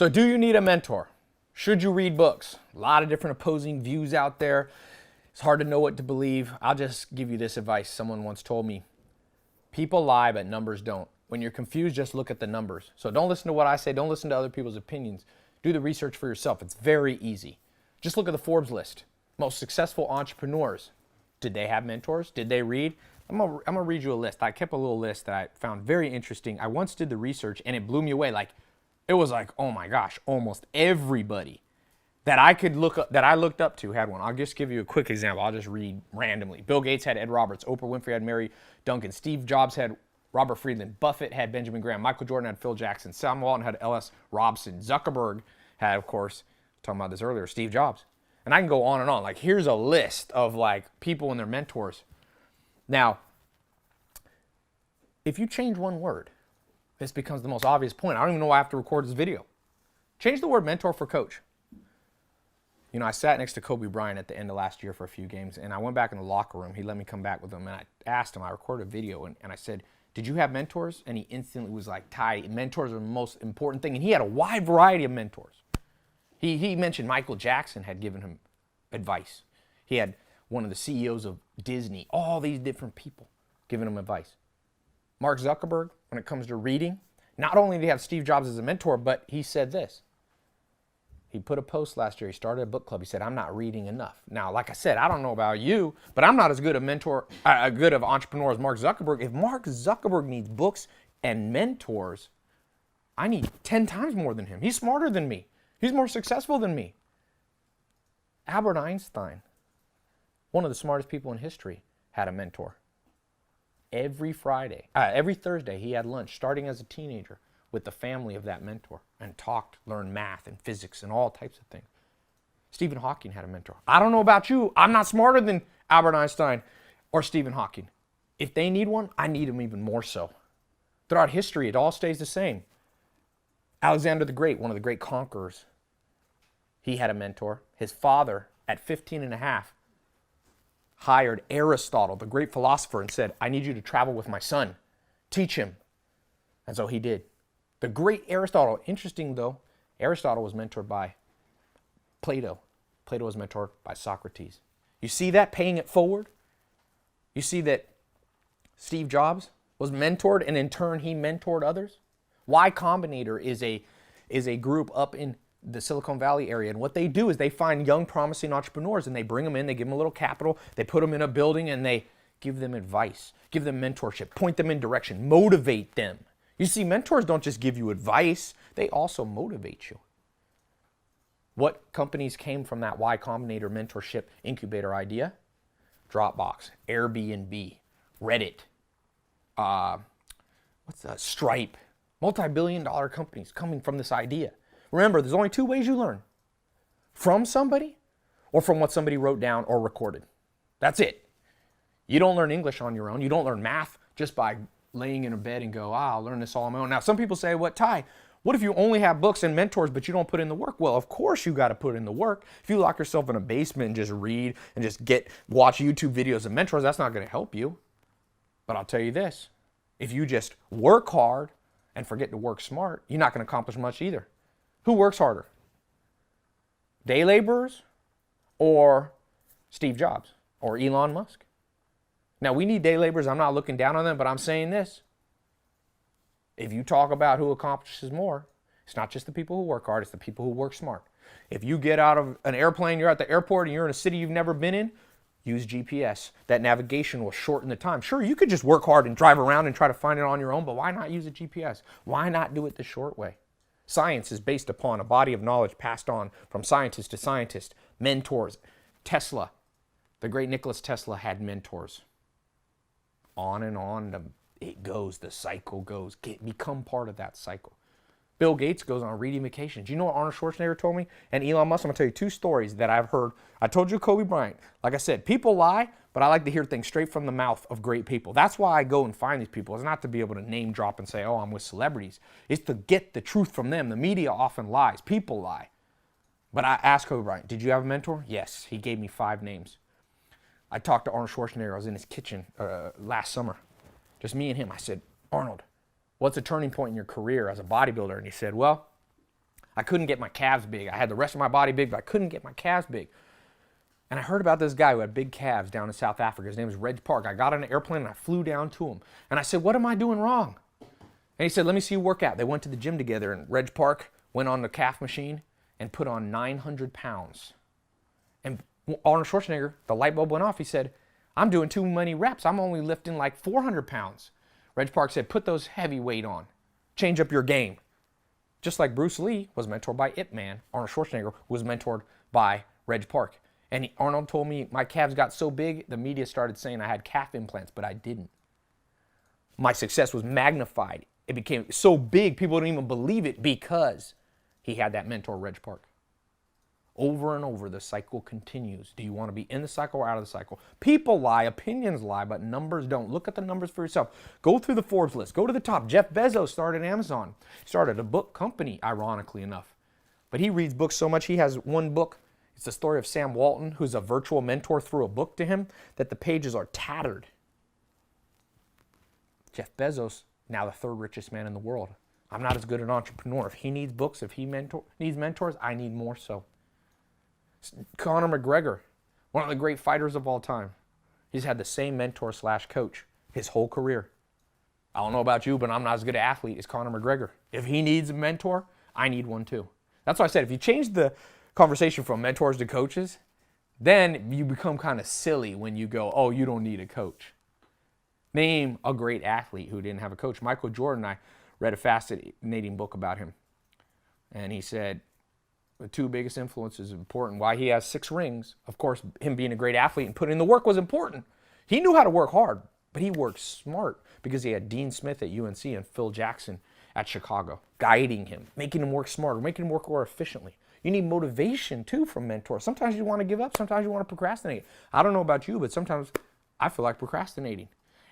So do you need a mentor? Should you read books? A lot of different opposing views out there. It's hard to know what to believe. I'll just give you this advice. Someone once told me, people lie, but numbers don't. When you're confused, just look at the numbers. So don't listen to what I say. Don't listen to other people's opinions. Do the research for yourself. It's very easy. Just look at the Forbes list. Most successful entrepreneurs. Did they have mentors? Did they read? I'm gonna read you a list. I kept a little list that I found very interesting. I once did the research and it blew me away. It was like, oh my gosh, almost everybody that I looked up to had one. I'll just give you a quick example. I'll just read randomly. Bill Gates had Ed Roberts. Oprah Winfrey had Mary Duncan. Steve Jobs had Robert Friedland. Buffett had Benjamin Graham. Michael Jordan had Phil Jackson. Sam Walton had L.S. Robson. Zuckerberg had, of course, talking about this earlier, Steve Jobs. And I can go on and on. Here's a list of people and their mentors. Now, if you change one word, this becomes the most obvious point. I don't even know why I have to record this video. Change the word mentor for coach. I sat next to Kobe Bryant at the end of last year for a few games, and I went back in the locker room. He let me come back with him, and I asked him, I recorded a video, and I said, did you have mentors? And he instantly was like, Ty, mentors are the most important thing. And he had a wide variety of mentors. He mentioned Michael Jackson had given him advice. He had one of the CEOs of Disney, all these different people giving him advice. Mark Zuckerberg, when it comes to reading, not only did he have Steve Jobs as a mentor, but he said this. He put a post last year. He started a book club. He said, I'm not reading enough. Now, like I said, I don't know about you, but I'm not as good of entrepreneur as Mark Zuckerberg. If Mark Zuckerberg needs books and mentors, I need 10 times more than him. He's smarter than me. He's more successful than me. Albert Einstein, one of the smartest people in history, had a mentor. Every Thursday, he had lunch, starting as a teenager, with the family of that mentor and learned math and physics and all types of things. Stephen Hawking had a mentor. I don't know about you. I'm not smarter than Albert Einstein or Stephen Hawking. If they need one, I need them even more so. Throughout history, it all stays the same. Alexander the Great, one of the great conquerors, he had a mentor. His father, at 15 and a half, hired Aristotle, the great philosopher, and said, I need you to travel with my son. Teach him. And so he did. The great Aristotle, interesting though, Aristotle was mentored by Plato. Plato was mentored by Socrates. You see that, paying it forward? You see that Steve Jobs was mentored and in turn he mentored others? Y Combinator is a group up in the Silicon Valley area, and what they do is they find young promising entrepreneurs and they bring them in, they give them a little capital, they put them in a building and they give them advice, give them mentorship, point them in direction, motivate them. You see, mentors don't just give you advice, they also motivate you. What companies came from that Y Combinator mentorship incubator idea? Dropbox, Airbnb, Reddit, Stripe, multi-billion-dollar companies coming from this idea. Remember, there's only two ways you learn. From somebody or from what somebody wrote down or recorded. That's it. You don't learn English on your own. You don't learn math just by laying in a bed and go, I'll learn this all on my own. Now, some people say, Ty, what if you only have books and mentors, but you don't put in the work? Well, of course you got to put in the work. If you lock yourself in a basement and just read and just watch YouTube videos of mentors, that's not going to help you. But I'll tell you this, if you just work hard and forget to work smart, you're not going to accomplish much either. Who works harder? Day laborers or Steve Jobs or Elon Musk? Now, we need day laborers. I'm not looking down on them, but I'm saying this. If you talk about who accomplishes more, it's not just the people who work hard, it's the people who work smart. If you get out of an airplane, you're at the airport, and you're in a city you've never been in, use GPS. That navigation will shorten the time. Sure, you could just work hard and drive around and try to find it on your own, but why not use a GPS? Why not do it the short way? Science is based upon a body of knowledge passed on from scientist to scientist, mentors. Tesla, the great Nikola Tesla, had mentors. On and on it goes, the cycle goes. Become part of that cycle. Bill Gates goes on reading vacations. You know what Arnold Schwarzenegger told me? And Elon Musk, I'm going to tell you two stories that I've heard. I told you Kobe Bryant. Like I said, people lie, but I like to hear things straight from the mouth of great people. That's why I go and find these people. It's not to be able to name drop and say, oh, I'm with celebrities. It's to get the truth from them. The media often lies. People lie. But I asked Kobe Bryant, did you have a mentor? Yes. He gave me 5 names. I talked to Arnold Schwarzenegger. I was in his kitchen last summer. Just me and him. I said, Arnold, what's a turning point in your career as a bodybuilder? And he said, well, I couldn't get my calves big. I had the rest of my body big, but I couldn't get my calves big. And I heard about this guy who had big calves down in South Africa. His name was Reg Park. I got on an airplane and I flew down to him. And I said, what am I doing wrong? And he said, let me see you work out. They went to the gym together, and Reg Park went on the calf machine and put on 900 pounds. And Arnold Schwarzenegger, the light bulb went off. He said, I'm doing too many reps. I'm only lifting like 400 pounds. Reg Park said, put those heavy weight on. Change up your game. Just like Bruce Lee was mentored by Ip Man, Arnold Schwarzenegger was mentored by Reg Park. And Arnold told me my calves got so big, the media started saying I had calf implants, but I didn't. My success was magnified. It became so big, people didn't even believe it because he had that mentor, Reg Park. Over and over, the cycle continues. Do you want to be in the cycle or out of the cycle? People lie, opinions lie, but numbers don't. Look at the numbers for yourself. Go through the Forbes list. Go to the top. Jeff Bezos started Amazon. He started a book company, ironically enough. But he reads books so much, he has one book. It's the story of Sam Walton, who's a virtual mentor through a book to him, that the pages are tattered. Jeff Bezos, now the third richest man in the world. I'm not as good an entrepreneur. If he needs books, if he needs mentors, I need more so. Conor McGregor, one of the great fighters of all time. He's had the same mentor / coach his whole career. I don't know about you, but I'm not as good an athlete as Conor McGregor. If he needs a mentor, I need one too. That's why I said if you change the conversation from mentors to coaches, then you become kind of silly when you go, oh, you don't need a coach. Name a great athlete who didn't have a coach. Michael Jordan, I read a fascinating book about him. And he said the two biggest influences important. Why he has 6 rings, of course, him being a great athlete and putting in the work was important. He knew how to work hard, but he worked smart because he had Dean Smith at UNC and Phil Jackson at Chicago, guiding him, making him work smarter, making him work more efficiently. You need motivation too from mentors. Sometimes you want to give up, sometimes you want to procrastinate. I don't know about you, but sometimes I feel like procrastinating.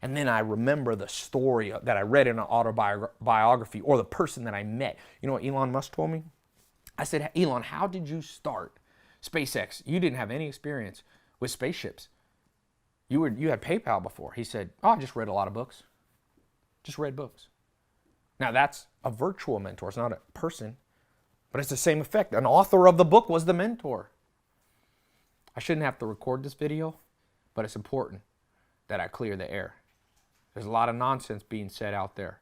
And then I remember the story that I read in an autobiography or the person that I met. You know what Elon Musk told me? I said, Elon, how did you start SpaceX? You didn't have any experience with spaceships. You had PayPal before. He said, oh, I just read a lot of books. Just read books. Now that's a virtual mentor. It's not a person, but it's the same effect. An author of the book was the mentor. I shouldn't have to record this video, but it's important that I clear the air. There's a lot of nonsense being said out there.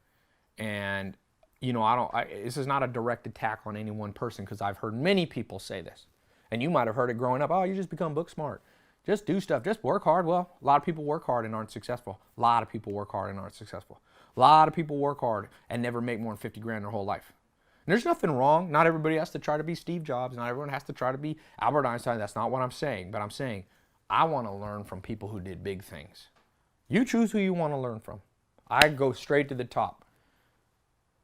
And, you know, this is not a direct attack on any one person because I've heard many people say this. And you might have heard it growing up. Oh, you just become book smart. Just do stuff. Just work hard. Well, a lot of people work hard and aren't successful. A lot of people work hard and aren't successful. A lot of people work hard and never make more than 50 grand their whole life. And there's nothing wrong. Not everybody has to try to be Steve Jobs. Not everyone has to try to be Albert Einstein. That's not what I'm saying. But I'm saying I want to learn from people who did big things. You choose who you want to learn from. I go straight to the top.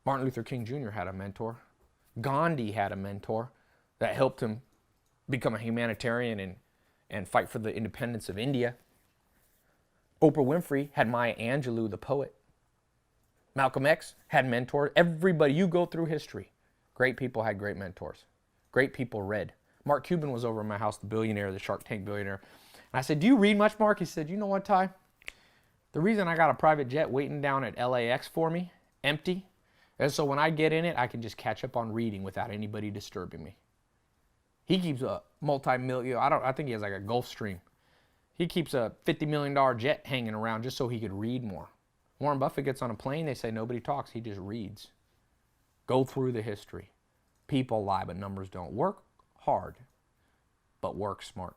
Martin Luther King Jr. had a mentor. Gandhi had a mentor that helped him become a humanitarian and fight for the independence of India. Oprah Winfrey had Maya Angelou, the poet. Malcolm X had mentors. Everybody, you go through history. Great people had great mentors. Great people read. Mark Cuban was over at my house, the billionaire, the Shark Tank billionaire. And I said, do you read much, Mark? He said, you know what, Ty? The reason I got a private jet waiting down at LAX for me, empty, is so when I get in it, I can just catch up on reading without anybody disturbing me. He keeps a multi-million, I think he has like a Gulfstream. He keeps a $50 million jet hanging around just so he could read more. Warren Buffett gets on a plane, they say nobody talks, he just reads. Go through the history. People lie, but numbers don't. Work hard, but work smart.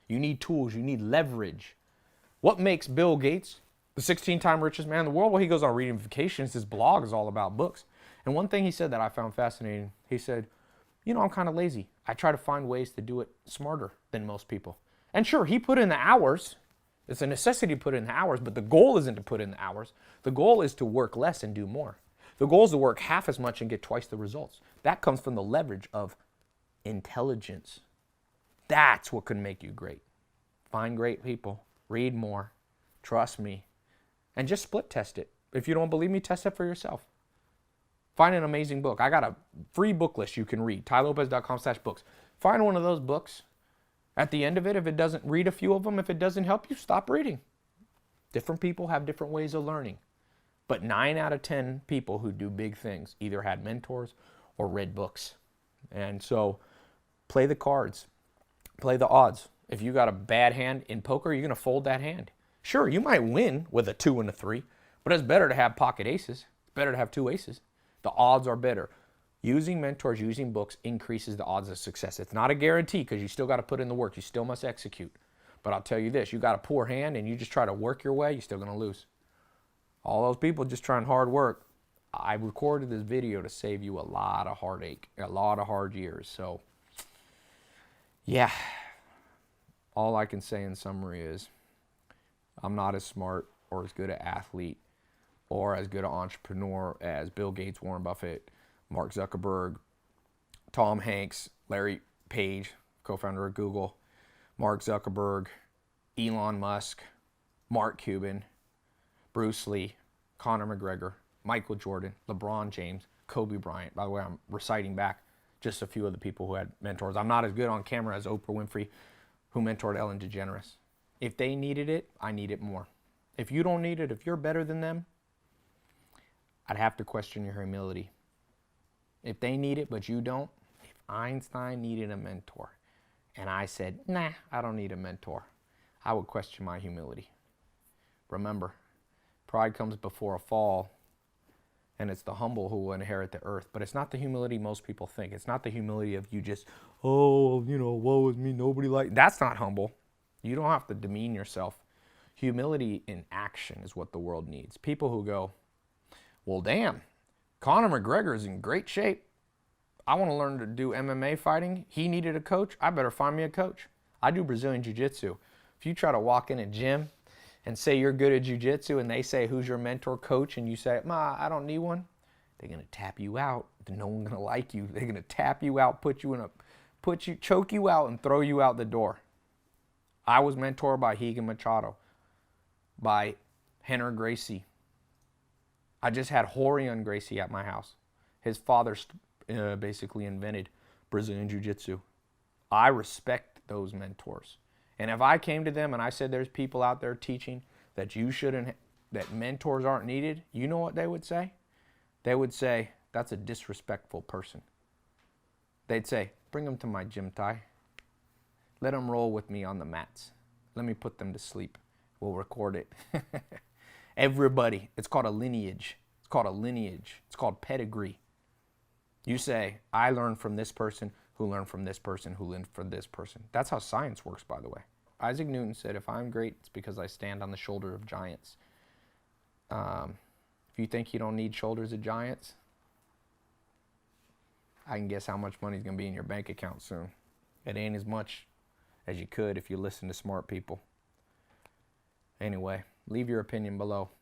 You need tools, you need leverage. What makes Bill Gates the 16-time richest man in the world? Well, he goes on reading vacations. His blog is all about books. And one thing he said that I found fascinating, he said, you know, I'm kind of lazy. I try to find ways to do it smarter than most people. And sure, he put in the hours. It's a necessity to put in the hours, but the goal isn't to put in the hours. The goal is to work less and do more. The goal is to work half as much and get twice the results. That comes from the leverage of intelligence. That's what can make you great. Find great people. Read more. Trust me. And just split test it. If you don't believe me, test it for yourself. Find an amazing book. I got a free book list you can read. TyLopez.com/books. Find one of those books. At the end of it, if it doesn't, read a few of them. If it doesn't help you, stop reading. Different people have different ways of learning. But 9 out of 10 people who do big things either had mentors or read books. And so play the cards, play the odds. If you got a bad hand in poker, you're going to fold that hand. Sure, you might win with a 2 and a 3, but it's better to have pocket aces. It's better to have 2 aces. The odds are better. Using mentors, using books increases the odds of success. It's not a guarantee because you still got to put in the work. You still must execute. But I'll tell you this, you got a poor hand and you just try to work your way, you're still going to lose. All those people just trying hard work. I recorded this video to save you a lot of heartache, a lot of hard years. So, yeah, all I can say in summary is I'm not as smart or as good an athlete or as good an entrepreneur as Bill Gates, Warren Buffett, Mark Zuckerberg, Tom Hanks, Larry Page, co-founder of Google, Mark Zuckerberg, Elon Musk, Mark Cuban, Bruce Lee, Conor McGregor, Michael Jordan, LeBron James, Kobe Bryant. By the way, I'm reciting back just a few of the people who had mentors. I'm not as good on camera as Oprah Winfrey, who mentored Ellen DeGeneres. If they needed it, I need it more. If you don't need it, if you're better than them, I'd have to question your humility. If they need it, but you don't, if Einstein needed a mentor, and I said, nah, I don't need a mentor, I would question my humility. Remember, pride comes before a fall, and it's the humble who will inherit the earth. But it's not the humility most people think. It's not the humility of you just, oh, woe is me, nobody like. That's not humble. You don't have to demean yourself. Humility in action is what the world needs. People who go, well, damn, Conor McGregor is in great shape. I want to learn to do MMA fighting. He needed a coach. I better find me a coach. I do Brazilian Jiu-Jitsu. If you try to walk in a gym and say you're good at jiu-jitsu and they say, who's your mentor coach? And you say, I don't need one. They're going to tap you out. No one's going to like you. They're going to tap you out, choke you out and throw you out the door. I was mentored by Higa Machado, by Henner Gracie. I just had Rorion Gracie at my house. His father basically invented Brazilian Jiu-Jitsu. I respect those mentors. And if I came to them and I said there's people out there teaching that that mentors aren't needed, you know what they would say? They would say, that's a disrespectful person. They'd say, bring them to my gym, Ty. Let them roll with me on the mats. Let me put them to sleep. We'll record it. Everybody, it's called a lineage. It's called a lineage. It's called pedigree. You say, I learned from this person, who learned from this person, who learned from this person. That's how science works, by the way. Isaac Newton said, if I'm great, it's because I stand on the shoulder of giants. If you think you don't need shoulders of giants, I can guess how much money is going to be in your bank account soon. It ain't as much as you could if you listen to smart people. Anyway, leave your opinion below.